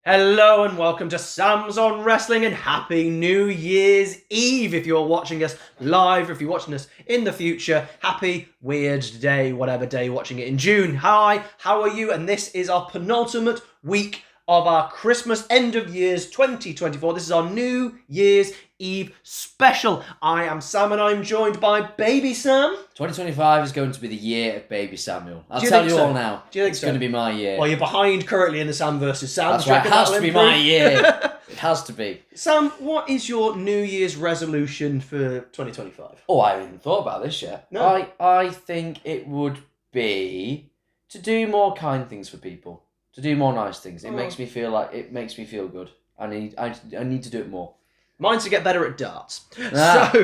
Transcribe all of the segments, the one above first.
Hello and welcome to Sam's on Wrestling and Happy New Year's Eve. If you're watching us live, or if you're watching us in the future, happy weird day, whatever day you're watching it in June. Hi, how are you? And this is our penultimate week of our Christmas end of years 2024. This is our New Year's Eve special. I am Sam and I'm joined by Baby Sam. 2025 is going to be the year of Baby Samuel. I'll Do you tell think you so? all now. Do you think it's so? going to be my year. Well, you're behind currently in the Sam versus Sam. That's Do you right. It reckon has to that'll be my improve? year. It has to be. Sam, what is your New Year's resolution for 2025? Oh, I haven't even thought about this yet. No. I think it would be to do more kind things for people. To do more nice things. It makes me feel good. I need to do it more. Mine's to get better at darts.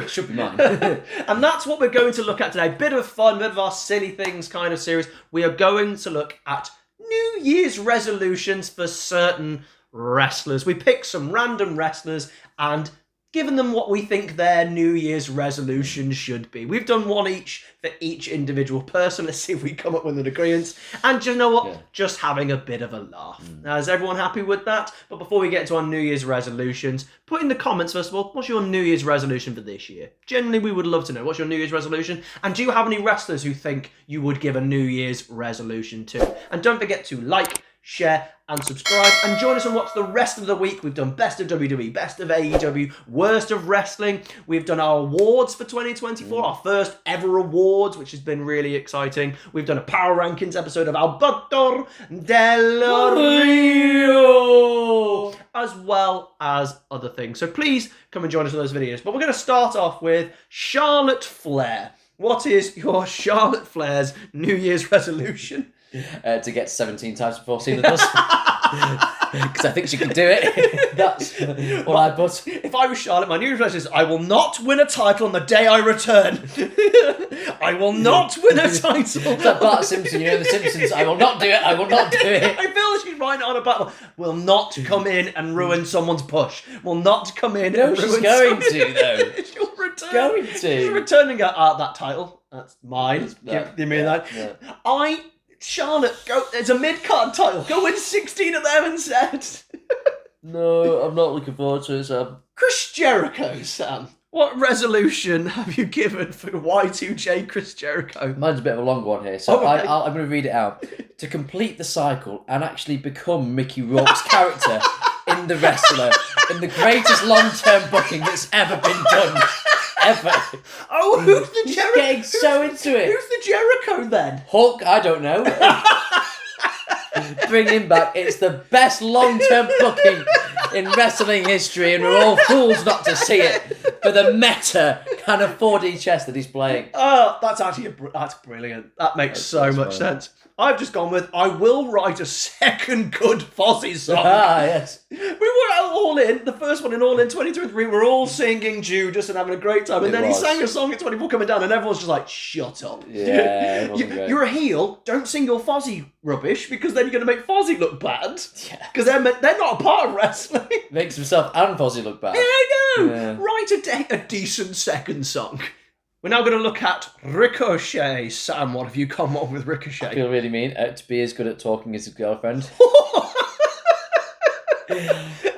Should be mine. And that's what we're going to look at today. Bit of fun, bit of our silly things kind of series. We are going to look at New Year's resolutions for certain wrestlers. We picked some random wrestlers and given them what we think their New Year's resolution should be. We've done one each for each individual person. Let's see if we come up with an agreement. And do you know what? Yeah. Just having a bit of a laugh. Now, is everyone happy with that? But before we get to our New Year's resolutions, put in the comments, first of all, what's your New Year's resolution for this year? Generally, we would love to know. What's your New Year's resolution? And do you have any wrestlers who think you would give a New Year's resolution to? And don't forget to like, share and subscribe and join us and watch the rest of the week. We've done Best of WWE, Best of AEW, Worst of Wrestling. We've done our awards for 2024, our first ever awards, which has been really exciting. We've done a Power Rankings episode of Alberto Del Rio, as well as other things. So please come and join us in those videos. But we're going to start off with Charlotte Flair. What is your Charlotte Flair's New Year's resolution? To get 17 times before Cena does. Because I think she can do it. That's all I put. If I was Charlotte, my New Year's resolution is I will not win a title on the day I return. I will not win a title. It's like Bart Simpson, The Simpsons. I will not do it. I will not do it. I feel like she's writing on a battle. Will not come in and ruin someone's push. Will not come in and ruin she's going to, though. She'll return. Going to. She's returning that title. That's mine. Give me that. Yeah. Charlotte, go. It's a mid-card title. Go win 16 of them instead. No, I'm not looking forward to it, Sam. Chris Jericho, Sam. What resolution have you given for Y2J Chris Jericho? Mine's a bit of a long one here, so okay. I'm going to read it out. To complete the cycle and actually become Mickey Rourke's character in The Wrestler, in the greatest long-term booking that's ever been done. Ever. Oh, who's the Jericho? Getting so into it. Who's the Jericho then? Hulk, I don't know. Bring him back. It's the best long-term booking in wrestling history, and we're all fools not to see it for the meta kind of 4D chess that he's playing. Oh, that's actually that's brilliant. That makes so much sense. I've just gone with, I will write a second good Fozzy song. Ah, yes. We were all in, the first one in All In 2023, we were all singing Judas and having a great time. And then he sang a song at 24 coming down and everyone's just like, shut up. Yeah, it wasn't great. You're a heel, don't sing your Fozzy rubbish because then you're going to make Fozzy look bad. Yeah. Because they're not a part of wrestling. Makes himself and Fozzy look bad. Yeah, I know. Yeah. Write a decent second song. We're now going to look at Ricochet. Sam, what have you come up with Ricochet? I feel really mean. To be as good at talking as his girlfriend.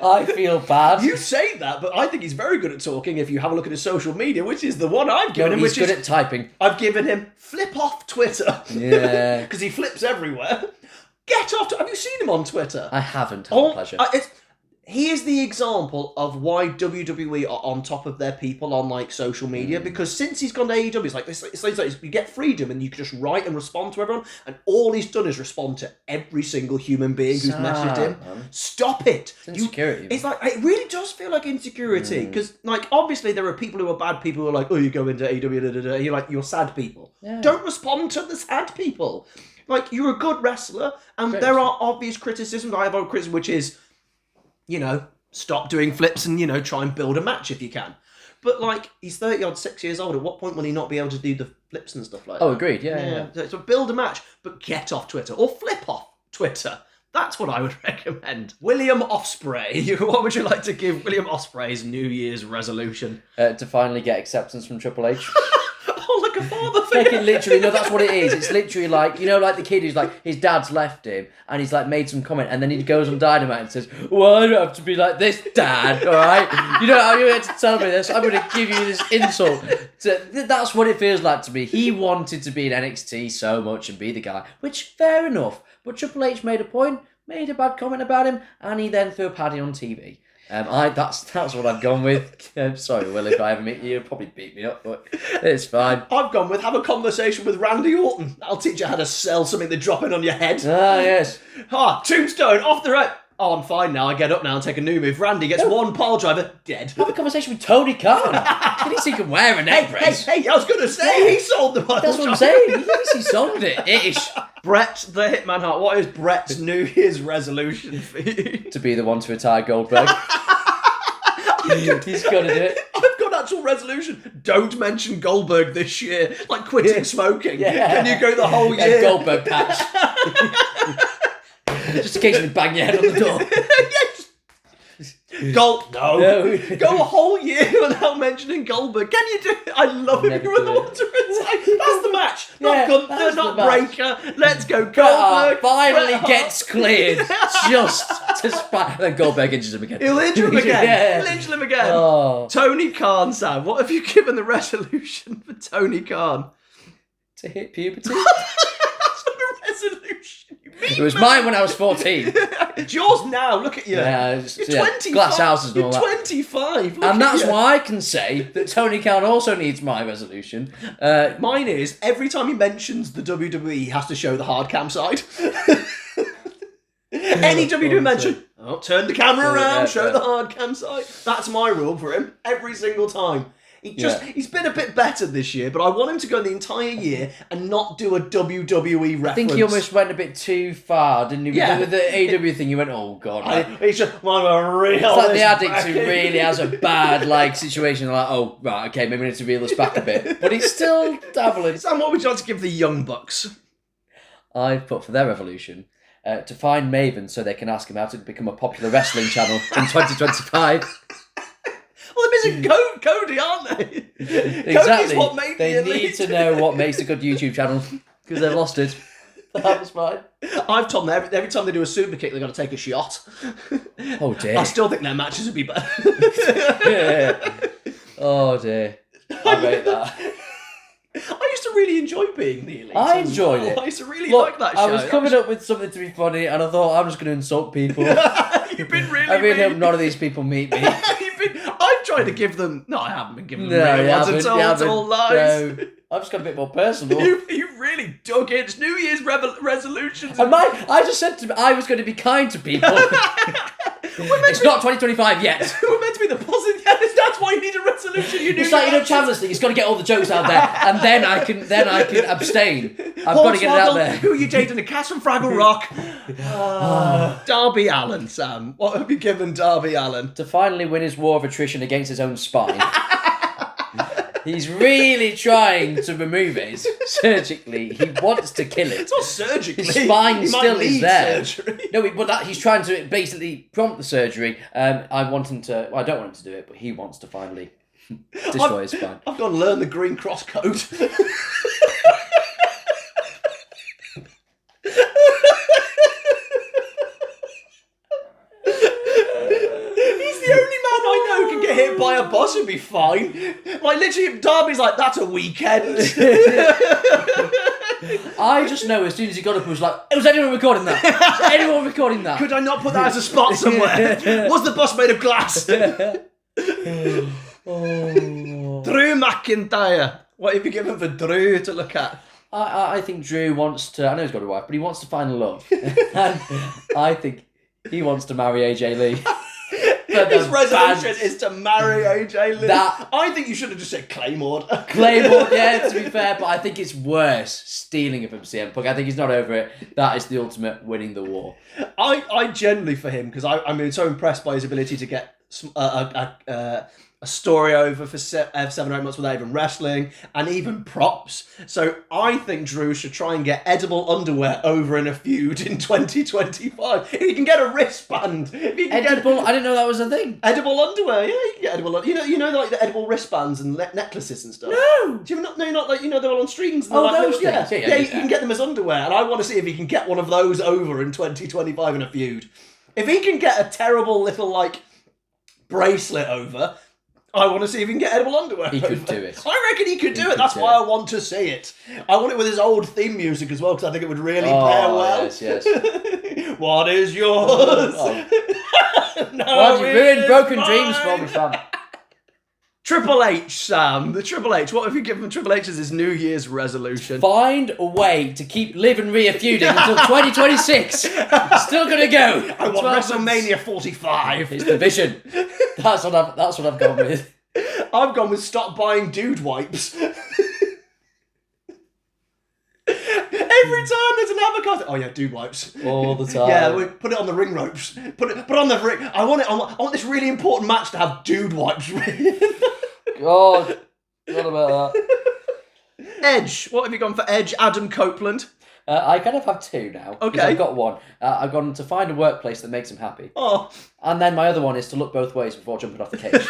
I feel bad. You say that, but I think he's very good at talking if you have a look at his social media, which is the one I've given him. He's good at typing. I've given him flip off Twitter. Yeah. Because he flips everywhere. Get off. Have you seen him on Twitter? I haven't had the pleasure. He is the example of why WWE are on top of their people on like social media, because since he's gone to AEW, it's like you get freedom and you can just write and respond to everyone, and all he's done is respond to every single human being who's messaged him. Man. Stop it. It's insecurity. It's like, it really does feel like insecurity, because like obviously there are people who are bad people who are like, oh, you go into AEW, you're like, you're sad people. Yeah. Don't respond to the sad people. Like, you're a good wrestler, and there are obvious criticisms. I have a criticism, which is, stop doing flips and, try and build a match if you can. But, like, he's 30-odd, 6 years old. At what point will he not be able to do the flips and stuff like that? Oh, agreed. Yeah. So build a match, but get off Twitter. Or flip off Twitter. That's what I would recommend. William Ospreay. What would you like to give William Ospreay's New Year's resolution? To finally get acceptance from Triple H. Oh, like a father Like figure. it literally, no, that's what it is. It's literally like, you know, like the kid who's like, his dad's left him and he's like made some comment and then he goes on Dynamite and says, well, I don't have to be like this, Dad, alright? You know how you had to tell me this? I'm going to give you this insult. So that's what it feels like to me. He wanted to be in NXT so much and be the guy, which, fair enough. But Triple H made a point, made a bad comment about him, and he then threw a paddy on TV. That's what I've gone with. Sorry, Will, if I ever meet you, you'll probably beat me up, but it's fine. I've gone with have a conversation with Randy Orton. I'll teach you how to sell something they drop in on your head. Ah, yes. Tombstone, off the right. Oh, I'm fine now. I get up now and take a new move. Randy gets one pile driver, dead. Have a conversation with Tony Khan. At least he can wear a neck brace. Hey, I was going to say, he sold the pile That's what I'm driver. saying. At least he sold it. Ish. Brett the Hitman Hart, what is Brett's New Year's resolution for you? To be the one to retire Goldberg. He's got to do it. I've got actual resolution. Don't mention Goldberg this year. Like quitting smoking. Yeah. Can you go the whole Yeah, year? Goldberg patch. Just occasionally bang your head on the door. No. No. Go a whole year without mentioning Goldberg. Can you do it? I love it. Never You're do the it. one to retire. That's the match. Not Yeah, Gunther, that's not the match. Breaker. Let's go Bret Hart Goldberg. finally Bret Hart. gets cleared just to spite. Then Goldberg injures him again. He'll injure him again. Yeah. He'll injure him again. Oh, Tony Khan, Sam. What have you given the resolution for Tony Khan? to hit puberty. That's not a resolution. You mean It was mine when I was 14. It's yours now. Look at you. Yeah, You're yeah, 25. glass houses and You're all that. 25. Look And at that's you. why I can say that Tony Khan also needs my resolution. Mine is every time he mentions the WWE, he has to show the hard cam side. Any WWE mention, turn the camera around, show the hard cam side. That's my rule for him every single time. He's been a bit better this year, but I want him to go the entire year and not do a WWE reference. I think he almost went a bit too far, didn't he? Yeah. With the AEW thing, he went, oh god. He's just, I'm a real. It's like the addict who really has a bad situation. They're like, oh right, okay, maybe we need to reel this back a bit, but he's still dabbling. Sam, what would you like to give the Young Bucks? I've put for their revolution to find Maven so they can ask him how to become a popular wrestling channel in 2025. Well, they're missing Cody, aren't they? Exactly. Cody's what made They the need elite. to know what makes a good YouTube channel because they've lost it. That was fine. I've told them every time they do a super kick, they've got to take a shot. Oh dear. I still think their matches would be better. Yeah. Oh dear. I rate that. I used to really enjoy being the elite. I as enjoyed well. it. I used to really Look, like that show. I was coming up with something to be funny, and I thought I'm just going to insult people. You've been really. I really hope mean. none of these people meet me. I've tried to give them. No, I haven't been giving them No, real you ones haven't, at all. you It's haven't. all lies. No. I've just got a bit more personal. You really dug in. It's New Year's resolutions. And I just said to I was going to be kind to people. It's not 2025 yet. We're meant to be the positive. That's why you need a resolution. You It's like, you know, Chandler's thing. He's got to get all the jokes out there, and then I can abstain. I've got to get it out there. Who are you dating? A cat from Fraggle Rock. Darby Allin, Sam. What have you given Darby Allin? To finally win his war of attrition against his own spine. He's really trying to remove it surgically. He wants to kill it. It's not surgically. His spine He might still is need there. surgery. No, but he's trying to basically prompt the surgery. I want him to. Well, I don't want him to do it, but he wants to finally destroy his spine. I've got to learn the Green Cross code. He's the only man I know who can get hit by a bus and be fine. Like, literally, Darby's like, that's a weekend. I just know as soon as he got up, he was like, was anyone recording that? Was anyone recording that? Could I not put that as a spot somewhere? Was the bus made of glass? Oh. Drew McIntyre. What have you given for Drew to look at? I think Drew wants to. I know he's got a wife, but he wants to find love. And I think he wants to marry AJ Lee. His resolution is to marry AJ Lee. That- I think you should have just said Claymore. Claymore, yeah, to be fair, but I think it's worse stealing it from CM Punk. I think he's not over it. That is the ultimate winning the war. I genuinely for him because I'm so impressed by his ability to get a a story over for 7 or 8 months without even wrestling, and even props. So I think Drew should try and get edible underwear over in a feud in 2025. If he can get a wristband. If he can Edible? I didn't know that was a thing. edible underwear, yeah, you can get edible. You know, like the edible wristbands and necklaces and stuff. No. Do you not know? Not like they're on strings. And Oh, they're like those little- things. Yeah, Yeah, you can get them as underwear, and I want to see if he can get one of those over in 2025 in a feud. If he can get a terrible little like bracelet over, I want to see if he can get edible underwear. He could do it. I reckon he could do it. could That's do why it. I want to see it. I want it with his old theme music as well, because I think it would really pair Oh, well. yes. What is yours? No, Why have you it ruined is broken mine. dreams for me, fam? Triple H, Sam. The Triple H. What have you given Triple H as his New Year's resolution? Find a way to keep Liv and Rhea feuding until 2026. Still gonna go. I want 12 months. WrestleMania 45. It's the vision. That's what I've gone with. I've gone with stop buying dude wipes. Every time there's an advertisement, oh yeah, dude wipes. All the time. Yeah, we put it on the ring ropes. Put on the ring. I want this really important match to have dude wipes. God, what about that? Edge. What have you gone for? Edge, Adam Copeland. I kind of have two now. 'Cause Okay. I've got one. I've gone to find a workplace that makes him happy. Oh, And then my other one is to look both ways before jumping off the cage.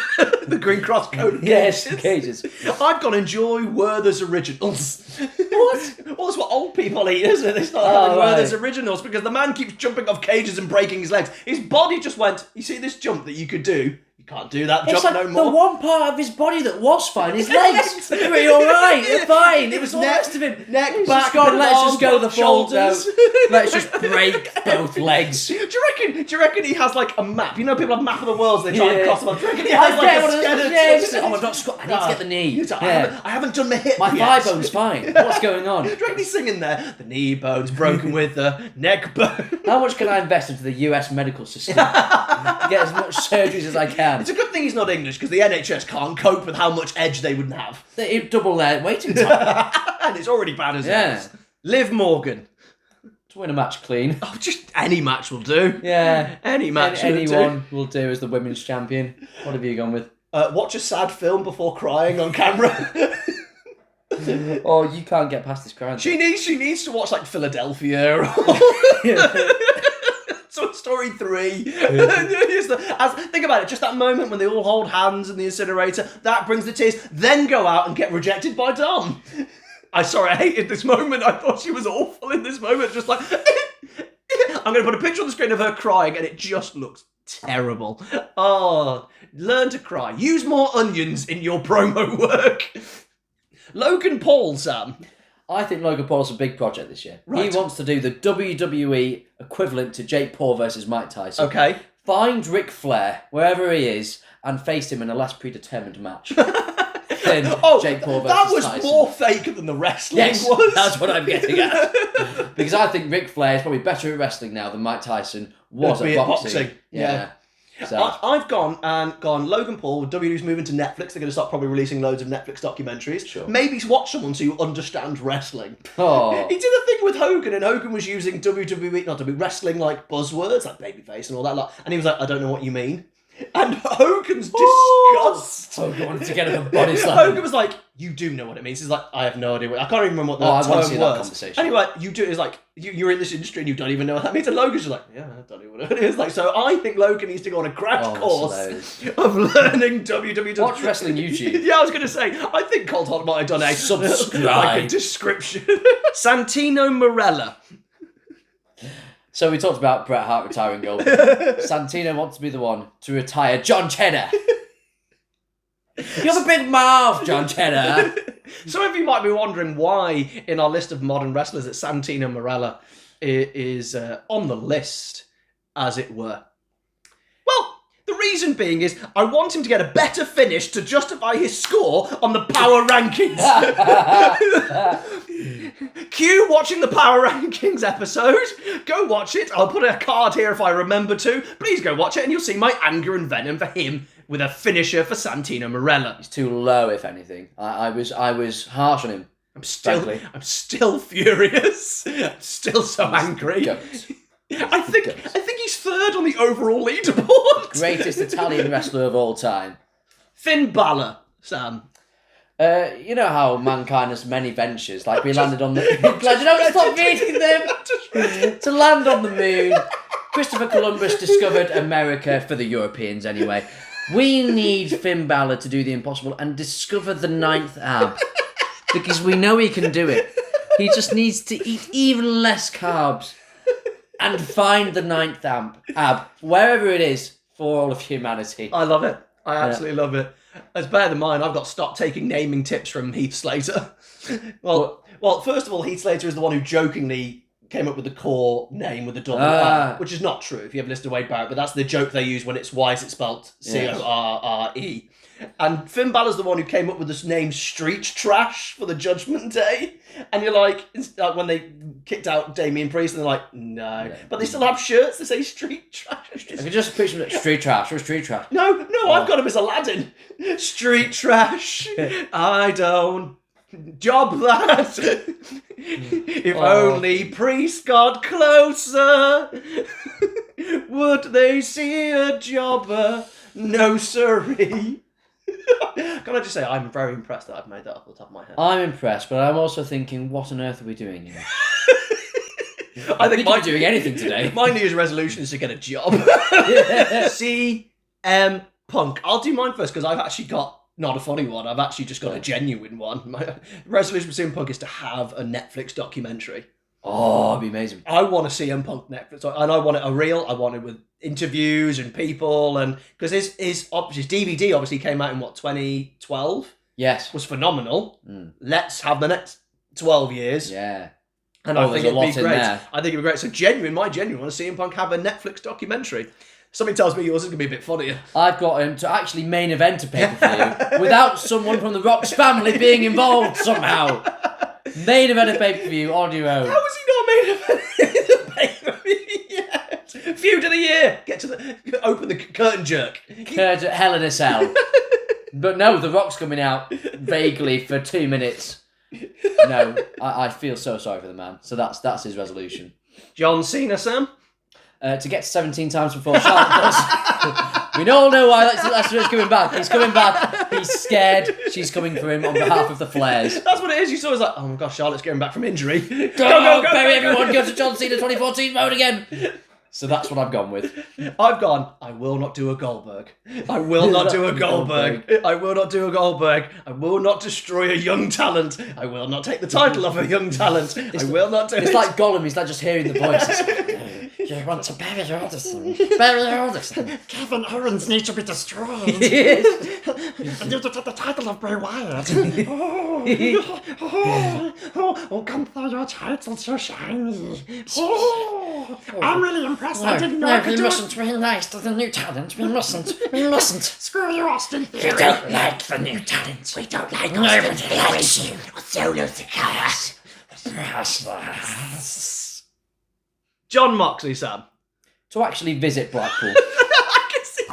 the Green Cross Code. of Yes, Cages. cages. I've gone enjoy Werther's Originals. What? Well, that's what old people eat, isn't it? They start Oh, having right. Werther's Originals because the man keeps jumping off cages and breaking his legs. His body just went, you see this jump that you could do? You can't do that It's jump like no more. the one part of his body that was fine, his legs. They were all right, they're fine. It was all the Neck- rest of him. neck, He's back, just gone, let's arm, just go the full shoulders. Let's just break both legs. Do you reckon he has like a map? You know, people have a map of the world, so they try and Yeah. cross them up. Do you reckon he I has get like one a of those skeleton? things. Oh, I've not squat. I need to get the knee. He's like, Yeah. I haven't done my hip My yet. thigh bone's fine. What's going on? Do you reckon he's singing there? The knee bone's broken with the neck bone. How much can I invest into the US medical system? Get as much surgeries as I can. It's a good thing he's not English, because the NHS can't cope with how much edge they would have. They double their waiting time And it's already bad as Yeah. it is. Liv Morgan. to win a match clean. Oh, just any match will do. Yeah. Any match will do. Anyone will do as the women's champion. What have you gone with? Watch a sad film before crying on camera. Oh, you can't get past this crying. She needs to watch like Philadelphia or Toy Story 3. Think about it, just that moment when they all hold hands in the incinerator, that brings the tears, then go out and get rejected by Dom. I hated this moment. I thought she was awful in this moment. Just like, I'm going to put a picture on the screen of her crying and it just looks terrible. Oh, learn to cry. Use more onions in your promo work. Logan Paul, Sam. I think Logan Paul's a big project this year. Right. He wants to do the WWE equivalent to Jake Paul versus Mike Tyson. Okay. Find Ric Flair, wherever he is, and face him in a last predetermined match. Then Jake Paul versus that was Tyson. more fake than the wrestling Yes, was. that's what I'm getting at. Because I think Ric Flair is probably better at wrestling now than Mike Tyson was Be at at boxing. boxing, yeah. So, I've gone Logan Paul, WWE's moving to Netflix, they're going to start probably releasing loads of Netflix documentaries. Sure. Maybe watch someone who understands wrestling. oh, He did a thing with Hogan, and Hogan was using wrestling like buzzwords, like babyface and all that lot, and he was like, I don't know what you mean. And Hogan's disgust. Hogan wanted to get him a body slam. Hogan was like, you do know what it means. He's like, I have no idea. I can't even remember what the I term want to see that was. conversation. And he was like, you do. It's like you're in this industry and you don't even know what that means. And Logan's just like, yeah, I don't even know what it is. Like, so I think Logan needs to go on a crash Oh, course that's of learning WWE. Watch wrestling YouTube. Yeah, I was going to say, I think Colt Hart might have done a Subscribe. like a description. Santino Marella. So we talked about Bret Hart retiring Goldberg. Santino wants to be the one to retire John Cheddar. You have a big mouth, John Cheddar. Some of you might be wondering why, in our list of modern wrestlers, that Santino Marella is on the list, as it were. Well, the reason being is I want him to get a better finish to justify his score on the power rankings. Cue watching the power rankings episode. Go watch it. I'll put a card here if I remember to. Please go watch it and you'll see my anger and venom for him with a finisher for Santino Marella. He's too low, if anything. I was harsh on him. I'm Frankly. still furious. I'm still so angry. Goat. I think he's third on the overall leaderboard. Greatest Italian wrestler of all time. Finn Balor, Sam. You know how mankind has many ventures, like we landed on the... Glad you don't stop reading them! To land on the moon, Christopher Columbus discovered America, for the Europeans anyway. We need Finn Balor to do the impossible and discover the 9th ab. Because we know he can do it. He just needs to eat even less carbs and find the 9th ab, wherever it is, for all of humanity. I love it. I absolutely love it. It's better than mine. I've got stopped taking naming tips from Heath Slater. Well, first of all, Heath Slater is the one who jokingly came up with the core name with the double R, which is not true if you ever listened to Wade Barrett, but that's the joke they use when it's why is it spelt Corre. And Finn Balor's the one who came up with this name Street Trash for the Judgment Day. And you're like, it's like when they kicked out Damian Priest, and they're like, no. Yeah. But they still have shirts that say Street Trash. I can just picture him like, Street Trash or Street Trash. No, I've got him as Aladdin. Street Trash. I don't job that. If only Priest got closer, would they see a jobber? No, sirree. Can I just say, I'm very impressed that I've made that off the top of my head. I'm impressed, but I'm also thinking, what on earth are we doing here? I think I'm doing anything today. My New Year's resolution is to get a job. CM Punk. I'll do mine first because I've actually got not a funny one. I've actually just got a genuine one. My resolution for CM Punk is to have a Netflix documentary. Oh, it'd be amazing. I want to see CM Punk Netflix, and I want it a real. I want it with interviews and people, and because his DVD obviously came out in 2012. Yes, was phenomenal. Let's have the next 12 years. Yeah, and I think it'd be great. I think it'd be great. So my genuine want to see CM Punk have a Netflix documentary. Something tells me yours is going to be a bit funnier. I've got him to actually main event a pay-per-view without someone from the Rock's family being involved somehow. Main event a pay-per-view on your own. How is he not main event the pay-per-view yet? Feud of the year. Get to open the curtain jerk. Hell in a Cell. But no, The Rock's coming out vaguely for 2 minutes. No, I feel so sorry for the man. So that's his resolution. John Cena, Sam? To get to 17 times before Charlotte does. We all know why that's coming back. He's coming back. He's scared. She's coming for him on behalf of the Flares. That's what it is. You saw it like, oh my gosh, Charlotte's getting back from injury. Go, bury everyone. Go to John Cena 2014 mode again. So that's what I've gone with. I've gone, I will not do a Goldberg. I will not do a Goldberg. I will not do a Goldberg. I will not destroy a young talent. I will not take the title of a young talent. I will not do it. It's like Gollum. He's like just hearing the voices. You want to bury Alderson. Bury Alderson. Kevin Owens needs to be destroyed. Yes. And you to take the title of Bray Wyatt. Gunther, your title's so shiny. I'm really impressed. I didn't know I could we do mustn't be nice to the new talent. We mustn't. Screw you, Austin. We don't like the new talent. We don't like Nobody likes you. Solo to chaos. John Moxley, Sam. To actually visit Blackpool. I can see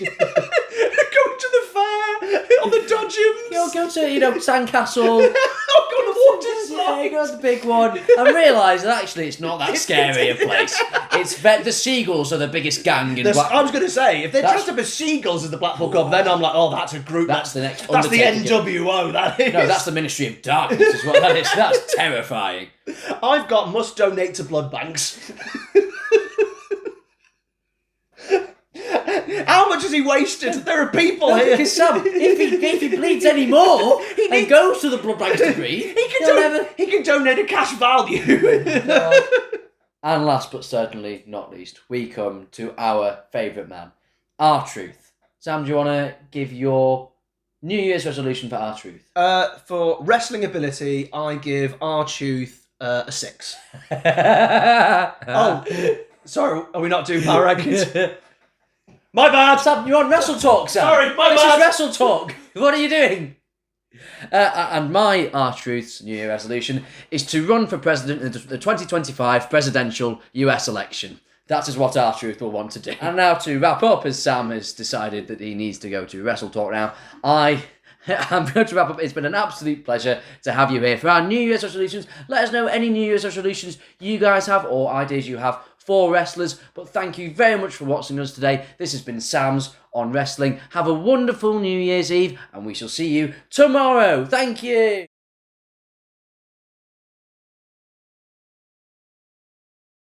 going to the fair on the Dodgems. Go to, Sandcastle. I'll go to the water slide. Yeah, go to the big one. And realise that actually it's not that scary a place. It's the Seagulls are the biggest gang in Blackpool. I was going to say, if they're dressed up as seagulls as the Blackpool Club, then I'm like, oh, that's a group. That's the next. That's the Undertaker. NWO. That is. No, that's the Ministry of Darkness. Is what that is. That's terrifying. I've got must donate to blood banks. How much has he wasted? There are people here. Because Sam, if he bleeds any more and goes to the blood banks to breathe, he can donate a cash value. And last but certainly not least, we come to our favourite man, R-Truth. Sam, do you want to give your New Year's resolution for R-Truth? For wrestling ability, I give R-Truth a 6. Oh, sorry, are we not doing power rankings? My bad. Sam, you're on Wrestle Talk, Sam. Sorry, my this bad. Is Wrestle Talk. What are you doing? And my R-Truth's New Year resolution is to run for president in the 2025 presidential US election. That is what R-Truth will want to do. And now to wrap up, as Sam has decided that he needs to go to Wrestle Talk now, I'm going to wrap up. It's been an absolute pleasure to have you here for our New Year's resolutions. Let us know any New Year's resolutions you guys have or ideas you have for wrestlers. But thank you very much for watching us today. This has been Sam's on Wrestling. Have a wonderful New Year's Eve, and we shall see you tomorrow. Thank you.